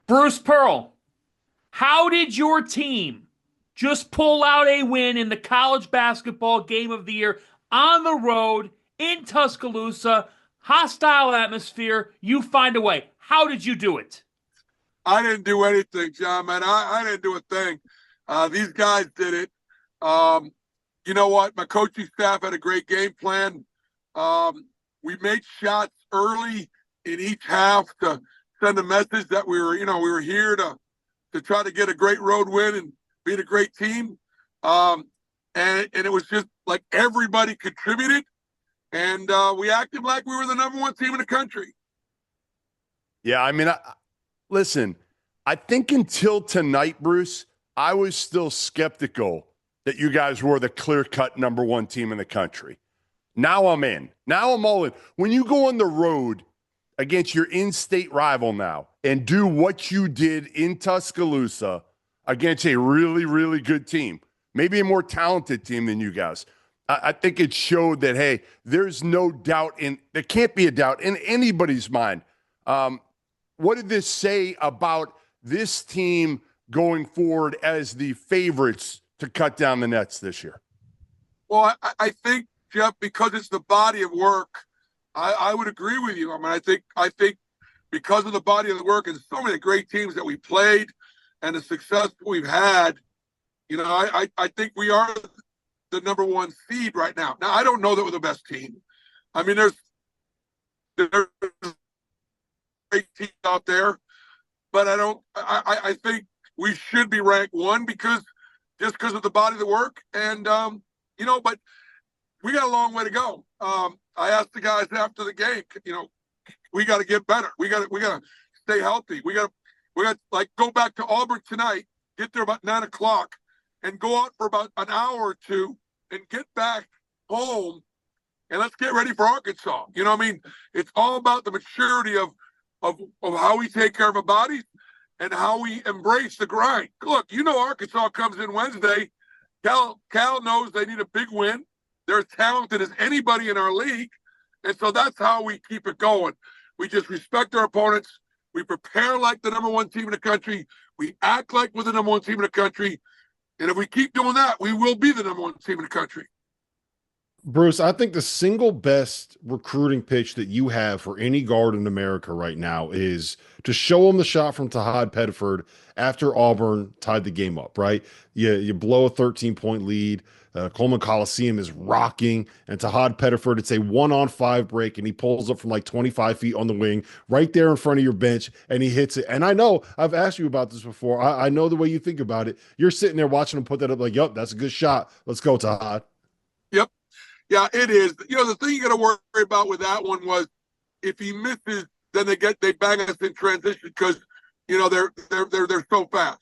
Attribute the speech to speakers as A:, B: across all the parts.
A: Bruce Pearl, how did your team just pull out a win in the college basketball game of the year on the road in Tuscaloosa? Hostile atmosphere. You find a way. How did you do it?
B: I didn't do anything, John, man. I didn't do a thing. These guys did it. Um, you know what? My coaching staff had a great game plan. We made shots early in each half to send a message that we were here to try to get a great road win and beat a great team. Um, and it was just like everybody contributed, and we acted like we were the number one team in the country.
C: Yeah, listen, I think until tonight, Bruce, I was still skeptical that you guys were the clear-cut number one team in the country. Now I'm in. Now I'm all in. When you go on the road against your in-state rival now and do what you did in Tuscaloosa against a really, really good team, maybe a more talented team than you guys, I think it showed that, hey, there's no doubt there can't be a doubt in anybody's mind. What did this say about this team going forward as the favorites to cut down the nets this year?
B: Well, I think, Jeff, because it's the body of work, I would agree with you. I mean, I think because of the body of the work and so many great teams that we played and the success we've had, I think we are the number one seed right now. Now, I don't know that we're the best team. I mean, there's great teams out there, but I think we should be ranked one because of the body of the work. And, but we got a long way to go. I asked the guys after the game, we got to get better. We got to stay healthy. We got to like go back to Auburn tonight, get there about 9:00 and go out for about an hour or two and get back home. And let's get ready for Arkansas. You know what I mean? It's all about the maturity of how we take care of our bodies and how we embrace the grind. Look, Arkansas comes in Wednesday. Cal knows they need a big win. They're as talented as anybody in our league. And so that's how we keep it going. We just respect our opponents. We prepare like the number one team in the country. We act like we're the number one team in the country. And if we keep doing that, we will be the number one team in the country.
D: Bruce, I think the single best recruiting pitch that you have for any guard in America right now is to show him the shot from Tahad Pettiford after Auburn tied the game up, right? You blow a 13-point lead. Coleman Coliseum is rocking, and Tahad Pettiford, it's a 1-on-5 break, and he pulls up from like 25 feet on the wing right there in front of your bench, and he hits it. And I know I've asked you about this before. I know the way you think about it. You're sitting there watching him put that up like, yep, that's a good shot. Let's go, Tahad.
B: Yep. Yeah, it is. The thing you got to worry about with that one was if he misses, then they bang us in transition because they're so fast.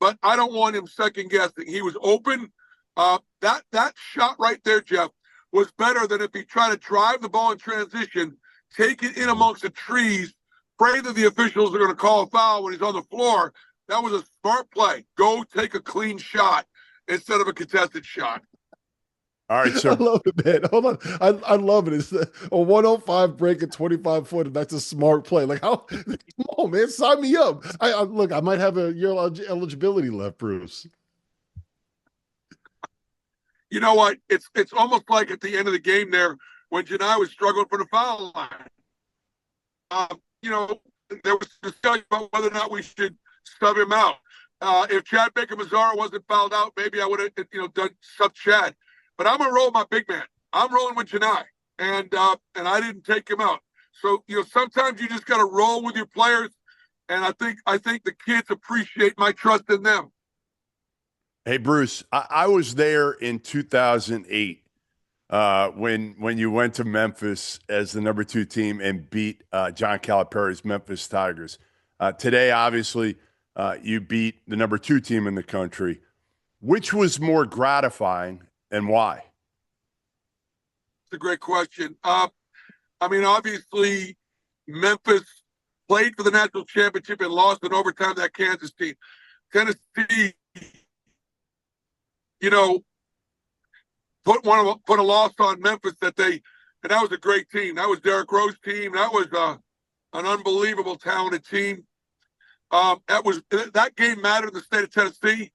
B: But I don't want him second guessing. He was open. That shot right there, Jeff, was better than if he tried to drive the ball in transition, take it in amongst the trees, pray that the officials are going to call a foul when he's on the floor. That was a smart play. Go take a clean shot instead of a contested shot.
C: All right, sir.
D: I love it, man. Hold on. I love it. It's a 105 break at 25 foot, and that's a smart play. Like, how? Come on, man. Sign me up. Look, I might have a year eligibility left, Bruce.
B: You know what? It's almost like at the end of the game there when Janai was struggling for the foul line. There was discussion about whether or not we should sub him out. If Chad Baker-Mazzara wasn't fouled out, maybe I would have done sub Chad. But I'm gonna roll my big man. I'm rolling with Janai, and I didn't take him out. So sometimes you just got to roll with your players, and I think the kids appreciate my trust in them.
C: Hey, Bruce, I was there in 2008 when you went to Memphis as the number 2 team and beat John Calipari's Memphis Tigers. Today, obviously, you beat the number 2 team in the country. Which was more gratifying and why?
B: It's a great question. Obviously, Memphis played for the national championship and lost in overtime to that Kansas team. Tennessee, put a loss on Memphis and that was a great team. That was Derrick Rose's team. That was an unbelievable talented team. That game mattered in the state of Tennessee.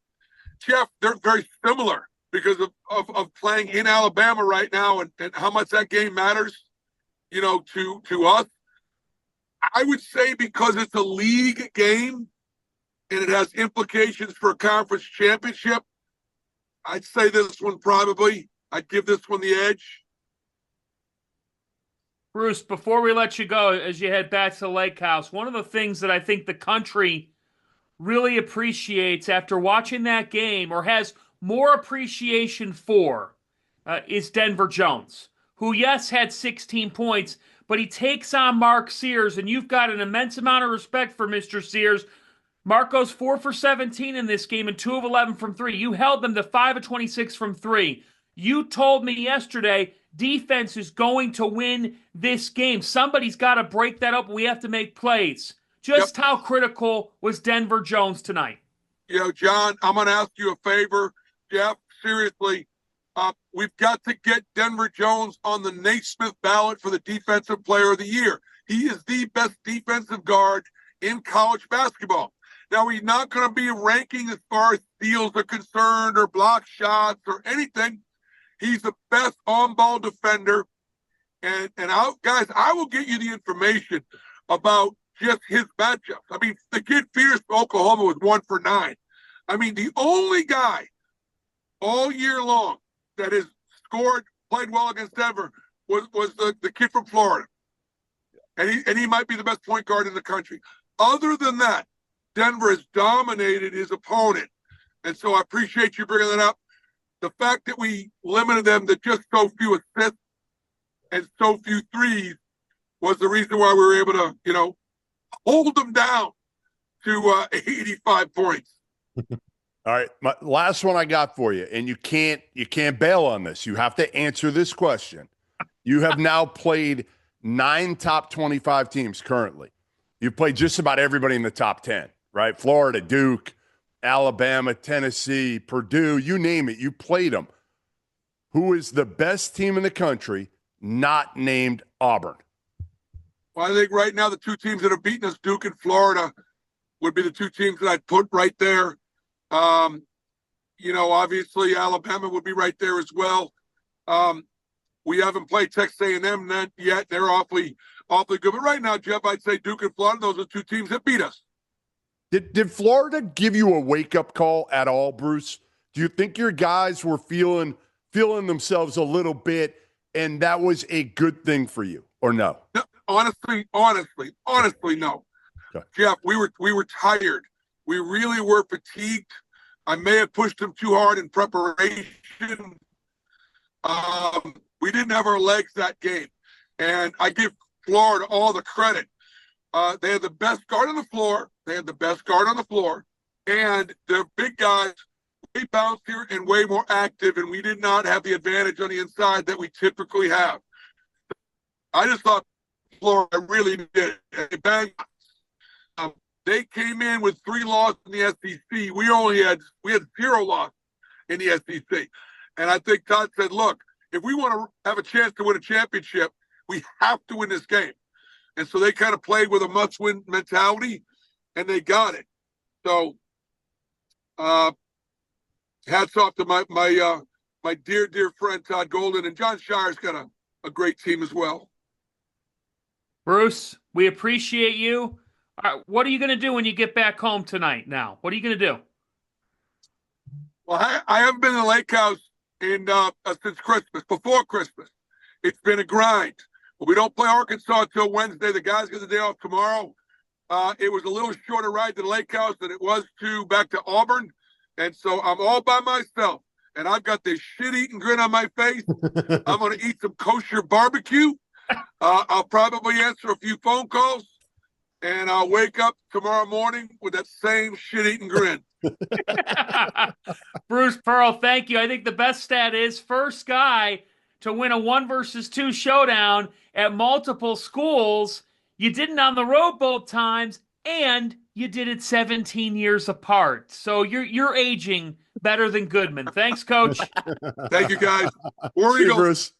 B: Jeff, they're very similar because of playing in Alabama right now and how much that game matters, to us. I would say because it's a league game and it has implications for a conference championship, I'd say this one probably. I'd give this one the edge.
A: Bruce, before we let you go, as you head back to the lake house, one of the things that I think the country really appreciates after watching that game, or has more appreciation for, is Denver Jones, who, yes, had 16 points, but he takes on Mark Sears, and you've got an immense amount of respect for Mr. Sears. Mark goes 4 for 17 in this game and 2 of 11 from 3. You held them to 5 of 26 from 3. You told me yesterday defense is going to win this game. Somebody's got to break that up, and we have to make plays. Just how critical was Denver Jones tonight?
B: John, I'm going to ask you a favor. Jeff, seriously, we've got to get Denver Jones on the Naismith ballot for the Defensive Player of the Year. He is the best defensive guard in college basketball. Now, he's not going to be ranking as far as steals are concerned or block shots or anything. He's the best on-ball defender. And guys, I will get you the information about just his matchups. I mean, the kid Fierce for Oklahoma was 1 for 9. I mean, the only guy all year long that has played well against Denver was the kid from Florida. And he might be the best point guard in the country. Other than that, Denver has dominated his opponent. And so I appreciate you bringing that up. The fact that we limited them to just so few assists and so few threes was the reason why we were able to, hold them down to 85 points.
C: All right, my last one I got for you, and you can't bail on this. You have to answer this question. You have now played 9 top 25 teams currently. You've played just about everybody in the top 10, right? Florida, Duke, Alabama, Tennessee, Purdue, you name it. You played them. Who is the best team in the country not named Auburn?
B: Well, I think right now the two teams that have beaten us, Duke and Florida, would be the two teams that I'd put right there. Obviously Alabama would be right there as well. We haven't played Texas A&M yet. They're awfully good. But right now, Jeff, I'd say Duke and Florida, those are two teams that beat us.
C: Did Florida give you a wake-up call at all, Bruce? Do you think your guys were feeling themselves a little bit, and that was a good thing for you, or no?
B: No, honestly, no. Okay. Jeff, we were tired. We really were fatigued. I may have pushed them too hard in preparation. We didn't have our legs that game, and I give Florida all the credit. They had the best guard on the floor. And their big guys way bouncier and way more active, and we did not have the advantage on the inside that we typically have. I just thought Florida really did. They banged. They came in with 3 losses in the SEC. We had 0 losses in the SEC. And I think Todd said, look, if we want to have a chance to win a championship, we have to win this game. And so they kind of played with a must-win mentality, and they got it. So hats off to my dear friend Todd Golden, and John Shire's got a great team as well.
A: Bruce, we appreciate you. What are you going to do when you get back home tonight now? What are you going to do?
B: Well, I haven't been in the lake house since Christmas, before Christmas. It's been a grind. We don't play Arkansas until Wednesday. The guys get the day off tomorrow. It was a little shorter ride to the lake house than it was back to Auburn. And so I'm all by myself. And I've got this shit-eating grin on my face. I'm going to eat some kosher barbecue. I'll probably answer a few phone calls. And I'll wake up tomorrow morning with that same shit-eating grin.
A: Bruce Pearl, thank you. I think the best stat is first guy to win a 1 versus 2 showdown at multiple schools. You did it on the road both times, and you did it 17 years apart. So you're aging better than Goodman. Thanks, Coach.
B: Thank you, guys.
C: See you, Bruce.